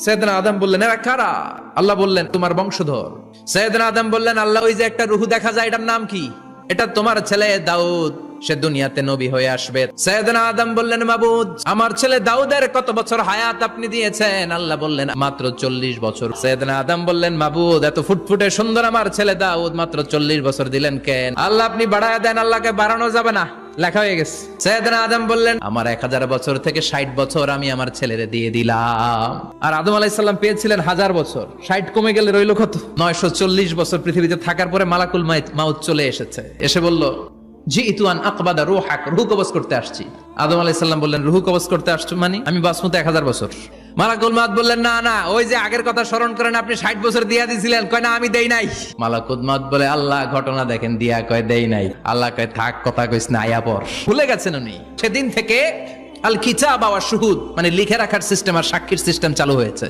সাইয়েদনা আদম বললেন, এরা কারা? আল্লাহ বললেন, তোমার বংশধর। সাইয়েদনা আদম বললেন, আল্লাহ, ওই যে একটা রূহ দেখা যায়, এটার নাম কি? এটা তোমার ছেলে দাউদ, সে দুনিয়াতে নবী হয়ে আসবে। সাইয়েদনা আদম বললেন, মাবুদ, আমার ছেলে দাউদের কত বছর হায়াত আপনি দিয়েছেন? আল্লাহ বললেন, মাত্র 40 বছর। সাইয়েদনা আদম বললেন, মাবুদ, এত ফুটফুটে সুন্দর আমার ছেলে দাউদ, মাত্র 40 বছর দিলেন কেন? আল্লাহ, আপনি বাড়ায় দেন, আল্লাহকে বাড়ানো যাবে না, লেখা হয়ে গেছে। সাইয়েদনা আদম বললেন, আমার 1000 বছর থেকে 60 বছর আমি আমার ছেলেরে দিয়ে দিলাম। আর আদম আলাইহিস সালাম পেয়েছিলেন 1000 বছর, 60 কমে গেলে রইল কত? 940 বছর পৃথিবীতে থাকার পরে মালাকুল মাউত চলে এসেছে, এসে বলল, জিইতু আন আকবাদা রূহাক, রূহ কবজ করতে আসছি। আদম আলাইহিস সালাম বললেন, রূহ কবজ করতে আসছো মানে? আমি বাঁচবো 1000 বছর। মালাকুল মাউত বললেন, না না, ওই যে আগের কথা স্মরণ করেন, আপনি 60 বছর দিয়া দিয়েছিলেন। কয়, না, আমি দেই নাই। মালাকুল মাউত বলে, আল্লাহ, ঘটনা দেখেন, দিয়া কয় দেই নাই। আল্লাহ কয়, থাক, কথা কইস না, আয়া পর। ভুলে গেছেন উনি। সেদিন থেকে আল কিতাব ওয়া শুহুদ, মানে লিখে রাখার সিস্টেম আর সাক্ষীর সিস্টেম চালু হয়েছে।